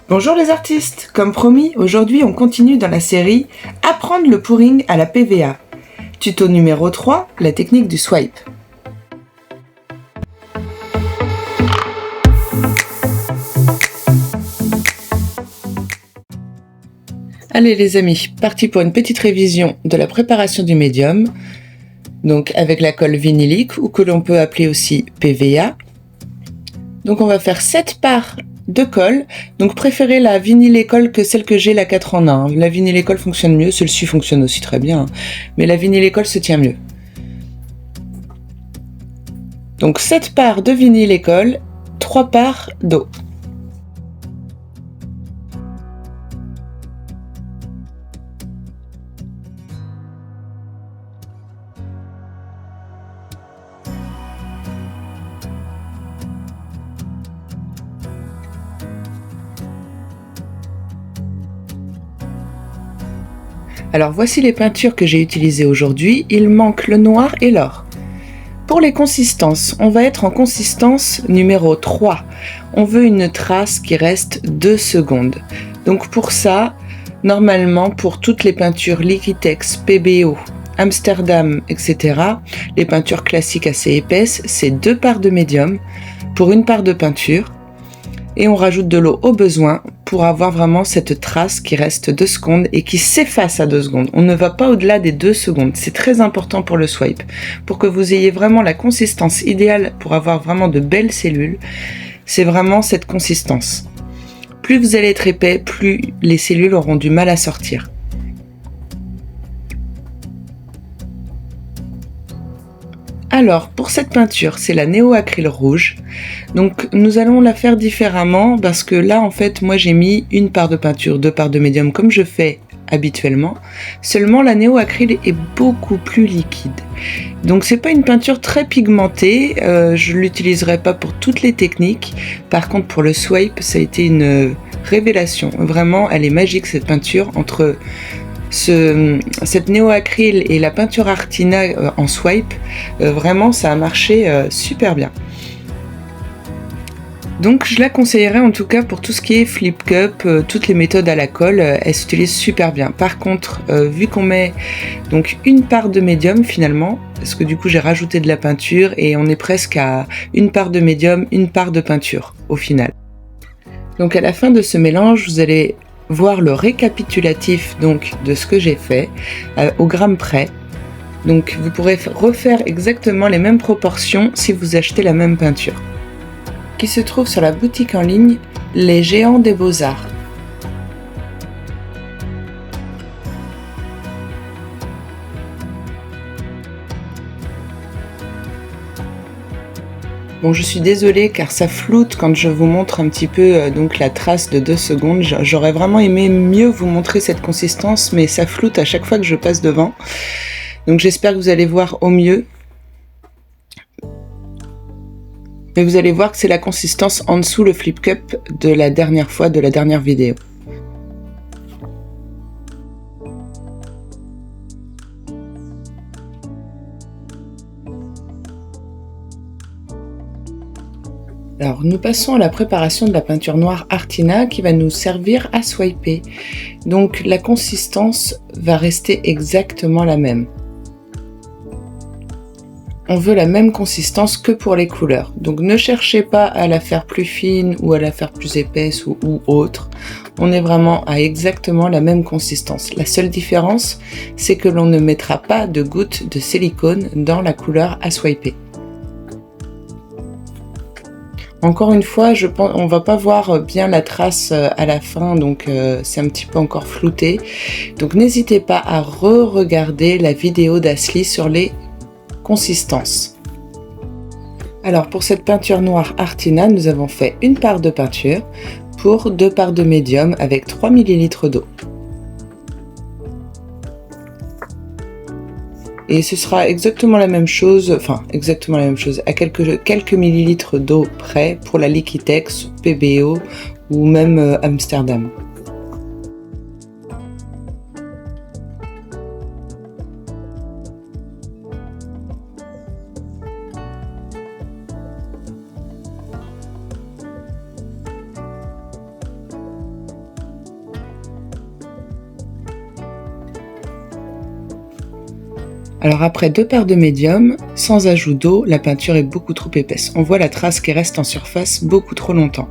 Bonjour les artistes, comme promis, aujourd'hui on continue dans la série Apprendre le pouring à la PVA. Tuto numéro 3, la technique du swipe. Allez les amis, parti pour une petite révision de la préparation du médium, donc avec la colle vinylique ou que l'on peut appeler aussi PVA. Donc on va faire 7 parts de colle, donc préférez la vinyle colle que celle que j'ai, la 4 en 1. La vinyle colle fonctionne mieux, celle-ci fonctionne aussi très bien, mais la vinyle colle se tient mieux. Donc 7 parts de vinyle colle, 3 parts d'eau. Alors voici les peintures que j'ai utilisées aujourd'hui, il manque le noir et l'or. Pour les consistances, on va être en consistance numéro 3. On veut une trace qui reste 2 secondes. Donc pour ça, normalement pour toutes les peintures Liquitex, PBO, Amsterdam, etc., les peintures classiques assez épaisses, c'est 2 parts de médium pour 1 part de peinture. Et on rajoute de l'eau au besoin pour avoir vraiment cette trace qui reste 2 secondes et qui s'efface à 2 secondes. On ne va pas au-delà des 2 secondes. C'est très important pour le swipe. Pour que vous ayez vraiment la consistance idéale pour avoir vraiment de belles cellules, c'est vraiment cette consistance. Plus vous allez être épais, plus les cellules auront du mal à sortir. Alors, pour cette peinture, c'est la néo-acryl rouge. Donc, nous allons la faire différemment parce que là, en fait, moi, j'ai mis 1 part de peinture, 2 parts de médium, comme je fais habituellement. Seulement, la néo-acryl est beaucoup plus liquide. Donc, c'est pas une peinture très pigmentée. Je l'utiliserai pas pour toutes les techniques. Par contre, pour le swipe, ça a été une révélation. Vraiment, elle est magique, cette peinture, entre cette néo-acryl et la peinture Artina en swipe, vraiment ça a marché super bien. Donc je la conseillerais en tout cas pour tout ce qui est flip cup, toutes les méthodes à la colle, elles s'utilisent super bien. Par contre, vu qu'on met donc 1 part de médium finalement, parce que du coup j'ai rajouté de la peinture et on est presque à 1 part de médium, 1 part de peinture au final. Donc à la fin de ce mélange, vous allez voir le récapitulatif donc de ce que j'ai fait au gramme près. Donc vous pourrez refaire exactement les mêmes proportions si vous achetez la même peinture, qui se trouve sur la boutique en ligne Les Géants des Beaux-Arts. Bon, je suis désolée car ça floute quand je vous montre un petit peu donc la trace de 2 secondes. J'aurais vraiment aimé mieux vous montrer cette consistance, mais ça floute à chaque fois que je passe devant. Donc j'espère que vous allez voir au mieux. Mais vous allez voir que c'est la consistance en dessous le flip cup de la dernière fois, de la dernière vidéo. Alors nous passons à la préparation de la peinture noire Artina qui va nous servir à swiper. Donc la consistance va rester exactement la même. On veut la même consistance que pour les couleurs. Donc ne cherchez pas à la faire plus fine ou à la faire plus épaisse ou autre. On est vraiment à exactement la même consistance. La seule différence, c'est que l'on ne mettra pas de gouttes de silicone dans la couleur à swiper. Encore une fois, je pense, on va pas voir bien la trace à la fin, donc c'est un petit peu encore flouté. Donc n'hésitez pas à re-regarder la vidéo d'Asli sur les consistances. Alors pour cette peinture noire Artina, nous avons fait 1 part de peinture pour 2 parts de médium avec 3 ml d'eau. Et ce sera exactement la même chose, à quelques millilitres d'eau près pour la Liquitex, PBO ou même Amsterdam. Alors après 2 paires de médium, sans ajout d'eau, la peinture est beaucoup trop épaisse. On voit la trace qui reste en surface beaucoup trop longtemps.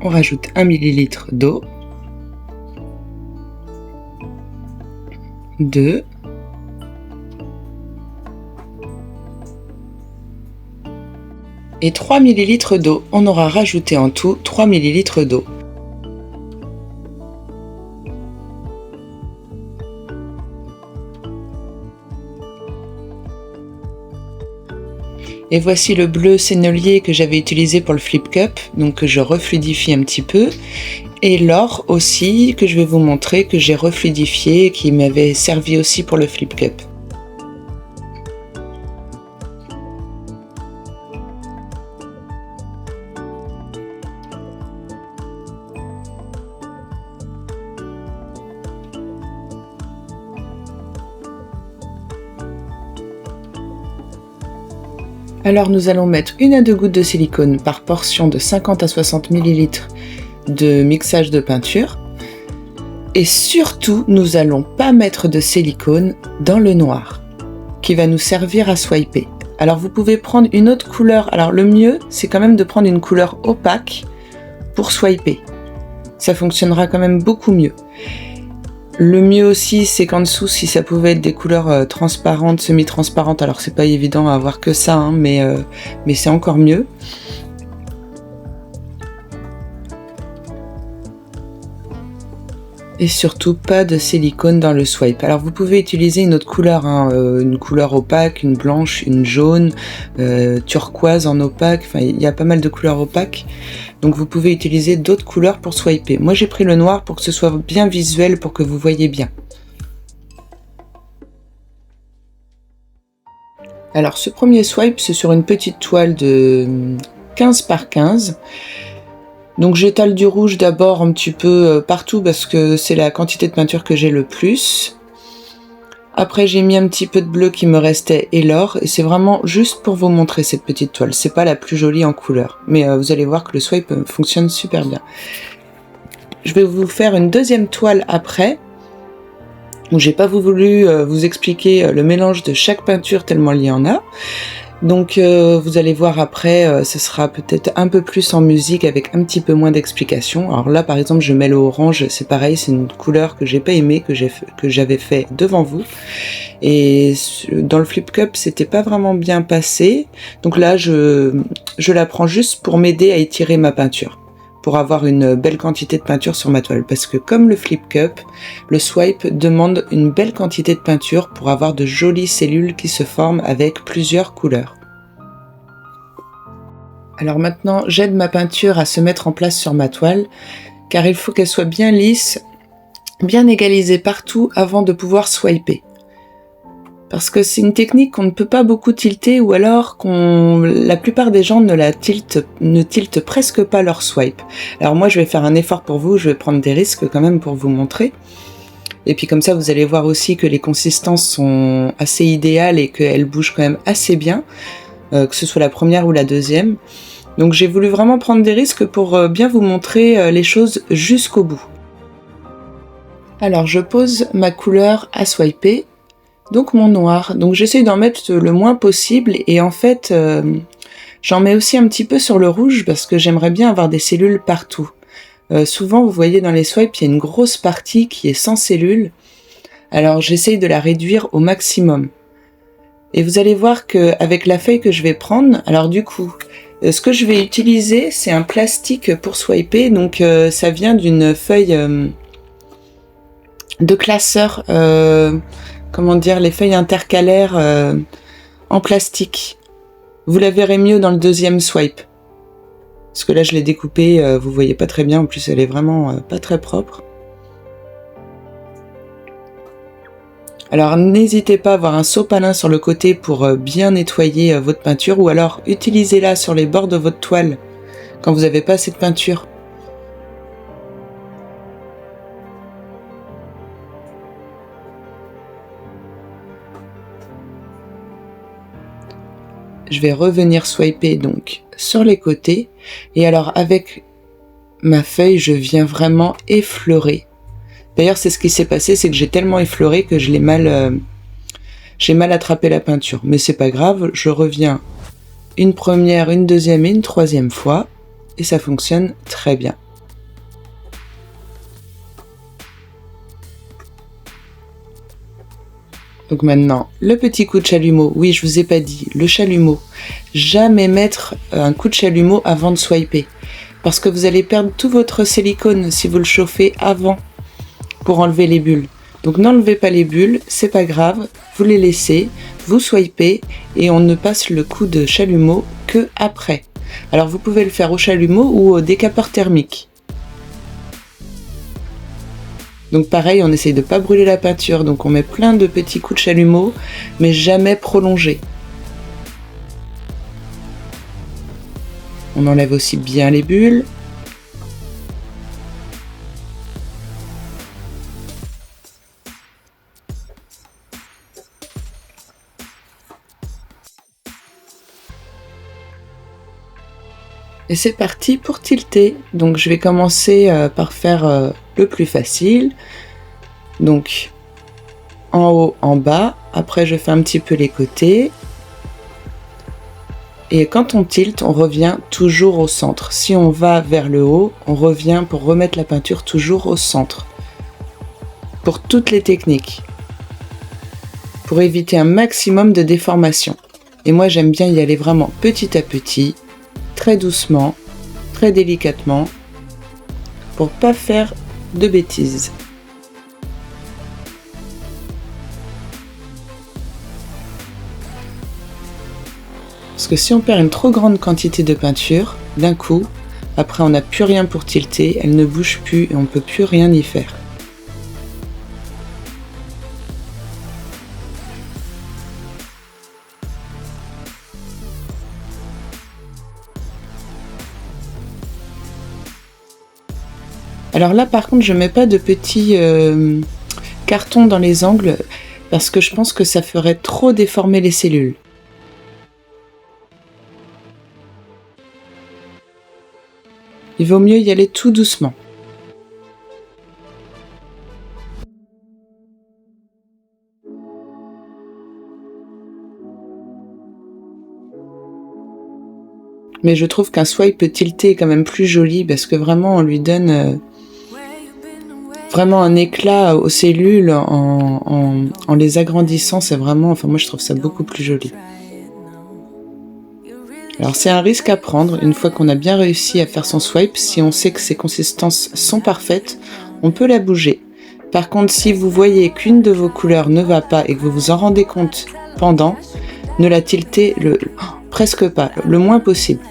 On rajoute 1 ml d'eau, 2, et 3 ml d'eau. On aura rajouté en tout 3 ml d'eau. Et voici le bleu sennelier que j'avais utilisé pour le flip cup, donc que je refluidifie un petit peu. Et l'or aussi, que je vais vous montrer, que j'ai refluidifié, qui m'avait servi aussi pour le flip cup. Alors nous allons mettre 1 à 2 gouttes de silicone par portion de 50 à 60 ml de mixage de peinture. Et surtout, nous allons pas mettre de silicone dans le noir, qui va nous servir à swiper. Alors vous pouvez prendre une autre couleur. Alors le mieux, c'est quand même de prendre une couleur opaque pour swiper. Ça fonctionnera quand même beaucoup mieux. Le mieux aussi, c'est qu'en dessous, si ça pouvait être des couleurs transparentes, semi-transparentes, alors c'est pas évident à avoir que ça, hein, mais c'est encore mieux. Et surtout pas de silicone dans le swipe. Alors vous pouvez utiliser une autre couleur, hein, une couleur opaque, une blanche, une jaune, turquoise en opaque, enfin il y a pas mal de couleurs opaques. Donc vous pouvez utiliser d'autres couleurs pour swiper. Moi j'ai pris le noir pour que ce soit bien visuel, pour que vous voyez bien. Alors ce premier swipe, c'est sur une petite toile de 15 par 15. Donc j'étale du rouge d'abord un petit peu partout parce que c'est la quantité de peinture que j'ai le plus. Après j'ai mis un petit peu de bleu qui me restait et l'or, et c'est vraiment juste pour vous montrer cette petite toile. C'est pas la plus jolie en couleur, mais vous allez voir que le swipe fonctionne super bien. Je vais vous faire une deuxième toile après, où j'ai pas voulu vous expliquer le mélange de chaque peinture tellement il y en a. Donc vous allez voir après, ce sera peut-être un peu plus en musique avec un petit peu moins d'explications. Alors là par exemple je mets le orange, c'est pareil, c'est une couleur que j'ai pas aimée, que j'avais fait devant vous. Et dans le flip cup c'était pas vraiment bien passé. Donc là je la prends juste pour m'aider à étirer ma peinture, pour avoir une belle quantité de peinture sur ma toile. Parce que comme le flip cup, le swipe demande une belle quantité de peinture pour avoir de jolies cellules qui se forment avec plusieurs couleurs. Alors maintenant, j'aide ma peinture à se mettre en place sur ma toile, car il faut qu'elle soit bien lisse, bien égalisée partout avant de pouvoir swiper. Parce que c'est une technique qu'on ne peut pas beaucoup tilter, ou alors la plupart des gens ne tiltent presque pas leur swipe. Alors moi je vais faire un effort pour vous, je vais prendre des risques quand même pour vous montrer. Et puis comme ça vous allez voir aussi que les consistances sont assez idéales et qu'elles bougent quand même assez bien, que ce soit la première ou la deuxième. Donc j'ai voulu vraiment prendre des risques pour bien vous montrer les choses jusqu'au bout. Alors je pose ma couleur à swiper. Donc mon noir, donc j'essaye d'en mettre le moins possible, et en fait j'en mets aussi un petit peu sur le rouge parce que j'aimerais bien avoir des cellules partout. Souvent vous voyez dans les swipes il y a une grosse partie qui est sans cellules, alors j'essaye de la réduire au maximum. Et vous allez voir qu'avec la feuille que je vais prendre, alors du coup ce que je vais utiliser c'est un plastique pour swiper, donc ça vient d'une feuille de classeur, comment dire, les feuilles intercalaires en plastique. Vous la verrez mieux dans le deuxième swipe. Parce que là je l'ai découpée, vous voyez pas très bien, en plus elle est vraiment pas très propre. Alors n'hésitez pas à avoir un sopalin sur le côté pour bien nettoyer votre peinture, ou alors utilisez-la sur les bords de votre toile quand vous n'avez pas assez de peinture. Je vais revenir swiper donc sur les côtés, et alors avec ma feuille je viens vraiment effleurer D'ailleurs, c'est ce qui s'est passé, c'est que j'ai tellement effleuré que j'ai mal attrapé la peinture. Mais c'est pas grave, je reviens une première, une deuxième et une troisième fois, et ça fonctionne très bien. Donc maintenant, le petit coup de chalumeau. Oui, je vous ai pas dit, le chalumeau. Jamais mettre un coup de chalumeau avant de swiper. Parce que vous allez perdre tout votre silicone si vous le chauffez avant pour enlever les bulles. Donc n'enlevez pas les bulles, c'est pas grave, vous les laissez, vous swipez et on ne passe le coup de chalumeau que après. Alors vous pouvez le faire au chalumeau ou au décapeur thermique. Donc pareil, on essaye de pas brûler la peinture, donc on met plein de petits coups de chalumeau, mais jamais prolongés. On enlève aussi bien les bulles. Et c'est parti pour tilter. Donc je vais commencer par faire le plus facile. Donc en haut, en bas. Après je fais un petit peu les côtés. Et quand on tilte, on revient toujours au centre. Si on va vers le haut, on revient pour remettre la peinture toujours au centre. Pour toutes les techniques. Pour éviter un maximum de déformation. Et moi j'aime bien y aller vraiment petit à petit. Très doucement, très délicatement, pour pas faire de bêtises. Parce que si on perd une trop grande quantité de peinture, d'un coup, après on n'a plus rien pour tilter, elle ne bouge plus et on ne peut plus rien y faire. Alors là par contre je mets pas de petits cartons dans les angles parce que je pense que ça ferait trop déformer les cellules. Il vaut mieux y aller tout doucement. Mais je trouve qu'un swipe tilté est quand même plus joli parce que vraiment on lui donne vraiment un éclat aux cellules en les agrandissant. C'est vraiment, enfin moi je trouve ça beaucoup plus joli. Alors c'est un risque à prendre une fois qu'on a bien réussi à faire son swipe. Si on sait que ses consistances sont parfaites, on peut la bouger. Par contre, si vous voyez qu'une de vos couleurs ne va pas et que vous vous en rendez compte pendant, ne la tiltez presque pas, le moins possible.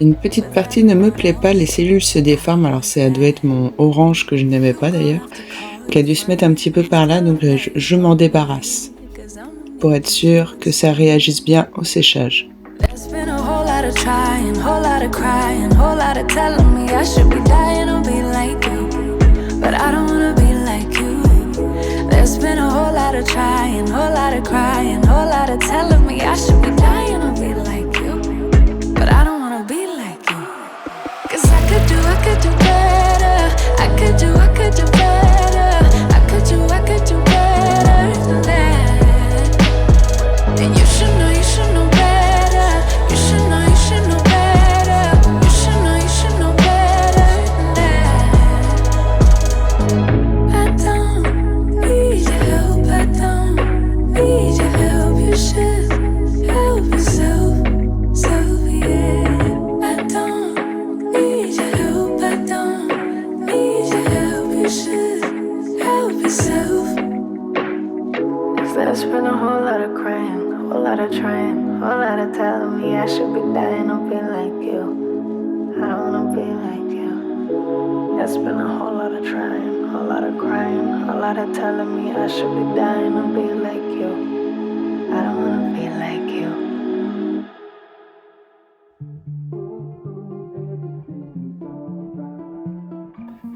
Une petite partie ne me plaît pas, les cellules se déforment, alors ça doit être mon orange que je n'aimais pas d'ailleurs, qui a dû se mettre un petit peu par là, donc je m'en débarrasse, pour être sûr que ça réagisse bien au séchage. Help dying to be like you. I don't wanna be like you. It's been a whole lot of trying, whole lot of crying, a lot of telling me I should be dying to be like you. I don't wanna be like you.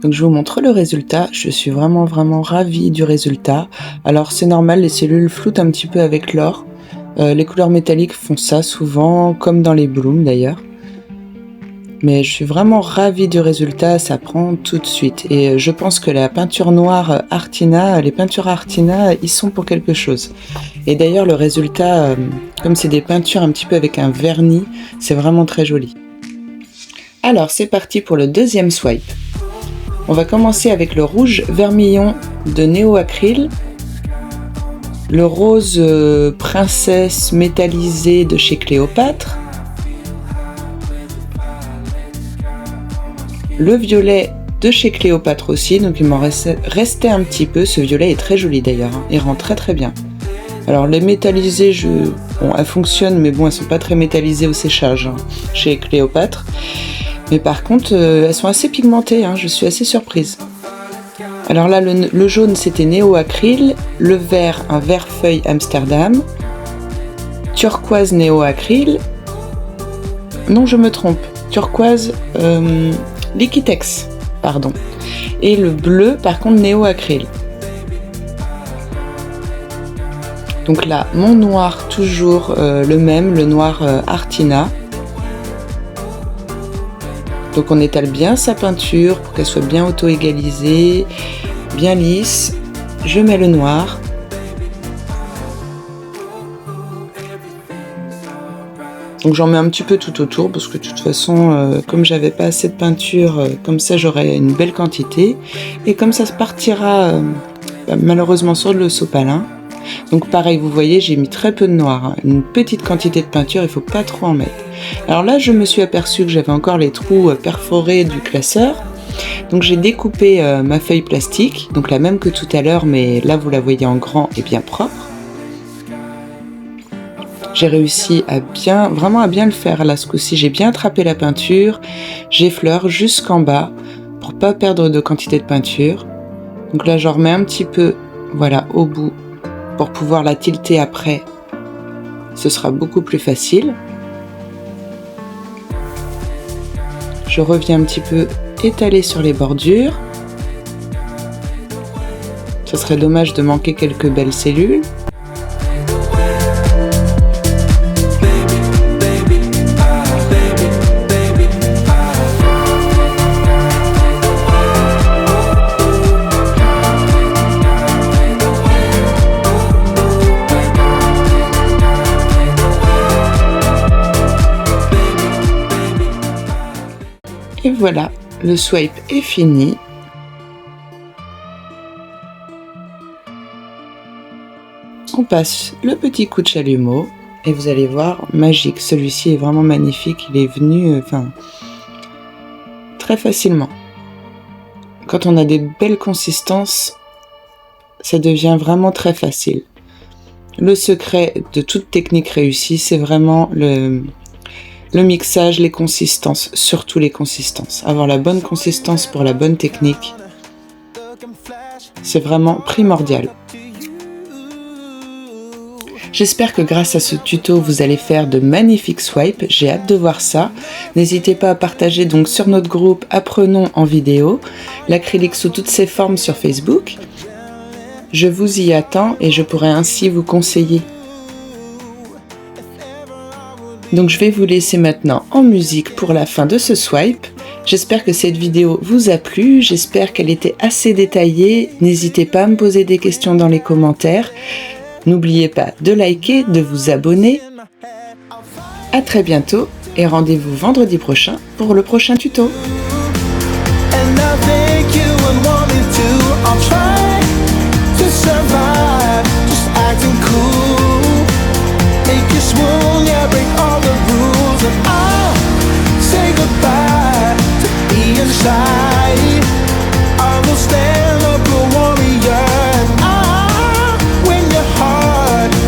Donc je vous montre le résultat, je suis vraiment ravie du résultat. Alors c'est normal, les cellules floutent un petit peu avec l'or. Les couleurs métalliques font ça souvent, comme dans les blooms d'ailleurs. Mais je suis vraiment ravie du résultat, ça prend tout de suite. Et je pense que la peinture noire Artina, les peintures Artina, ils sont pour quelque chose. Et d'ailleurs le résultat, comme c'est des peintures un petit peu avec un vernis, c'est vraiment très joli. Alors c'est parti pour le deuxième swipe. On va commencer avec le rouge vermillon de Neo Acryl, le rose princesse métallisé de chez Cléopâtre, le violet de chez Cléopâtre aussi, donc il m'en restait un petit peu, ce violet est très joli d'ailleurs, hein. Il rend très bien. Alors les métallisées, bon, elles fonctionnent, mais bon, elles sont pas très métallisées au séchage hein, chez Cléopâtre. Mais par contre, elles sont assez pigmentées, hein, je suis assez surprise. Alors là, le jaune, c'était Neo Acryl, le vert, un vert feuille Amsterdam, turquoise Neo Acryl, non, je me trompe, turquoise Liquitex, pardon, et le bleu, par contre, Neo Acryl. Donc là, mon noir, toujours le même, le noir Artina. Donc on étale bien sa peinture pour qu'elle soit bien auto-égalisée, bien lisse. Je mets le noir. Donc j'en mets un petit peu tout autour parce que de toute façon, comme j'avais pas assez de peinture, comme ça j'aurai une belle quantité. Et comme ça se partira malheureusement sur le sopalin. Donc pareil, vous voyez, j'ai mis très peu de noir, hein. Une petite quantité de peinture, il faut pas trop en mettre. Alors là, je me suis aperçue que j'avais encore les trous perforés du classeur. Donc j'ai découpé ma feuille plastique, donc la même que tout à l'heure, mais là vous la voyez en grand et bien propre. J'ai réussi à vraiment bien le faire là ce coup-ci. J'ai bien attrapé la peinture, j'effleure jusqu'en bas pour pas perdre de quantité de peinture. Donc là, j'en remets un petit peu, voilà, au bout pour pouvoir la tilter après. Ce sera beaucoup plus facile. Je reviens un petit peu étaler sur les bordures. Ce serait dommage de manquer quelques belles cellules. Et voilà, le swipe est fini. On passe le petit coup de chalumeau et vous allez voir, magique. Celui-ci est vraiment magnifique, il est venu très facilement. Quand on a des belles consistances, ça devient vraiment très facile. Le secret de toute technique réussie, c'est vraiment le mixage, les consistances, surtout les consistances. Avoir la bonne consistance pour la bonne technique, c'est vraiment primordial. J'espère que grâce à ce tuto, vous allez faire de magnifiques swipes. J'ai hâte de voir ça. N'hésitez pas à partager donc sur notre groupe Apprenons en vidéo, l'acrylique sous toutes ses formes sur Facebook. Je vous y attends et je pourrai ainsi vous conseiller. Donc je vais vous laisser maintenant en musique pour la fin de ce swipe. J'espère que cette vidéo vous a plu, j'espère qu'elle était assez détaillée. N'hésitez pas à me poser des questions dans les commentaires. N'oubliez pas de liker, de vous abonner. À très bientôt et rendez-vous vendredi prochain pour le prochain tuto.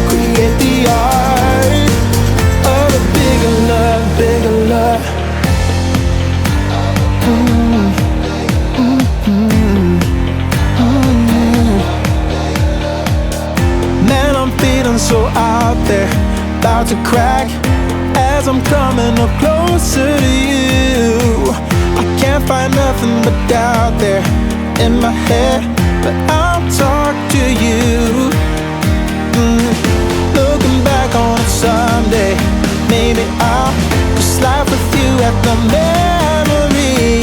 Create the art of a bigger love. they're about to crack as I'm coming up closer to you. I can't find nothing but doubt there in my head, but I'll talk to you. Looking back on it someday, maybe I'll just laugh with you at the memory.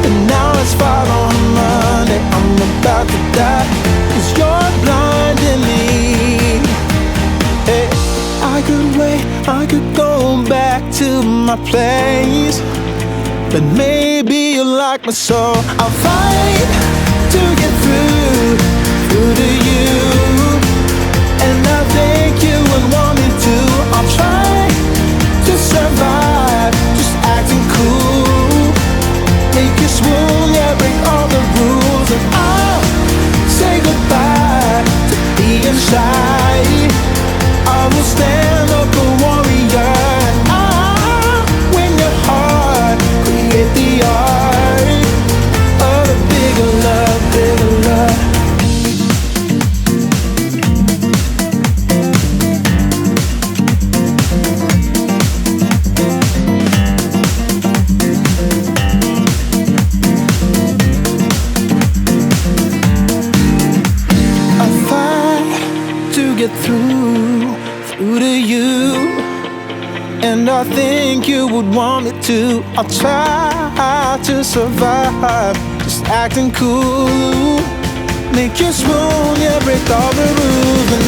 And now it's fall on Monday, I'm about to die, 'cause you're blinding me. Hey, I could wait, I could go back to my place, but maybe you like me so I'll fight to get through to you. And I think you would want me to. I'll try to survive, just acting cool. Make you swoon, yeah, break all the rules. And I'll say goodbye to being shy. I will stand up a warrior. And I'll win your heart, create the art of a bigger love, bigger love. Get through to you, and I think you would want me to. I'll try to survive, just acting cool. Make you swoon, yeah, break all the rules. And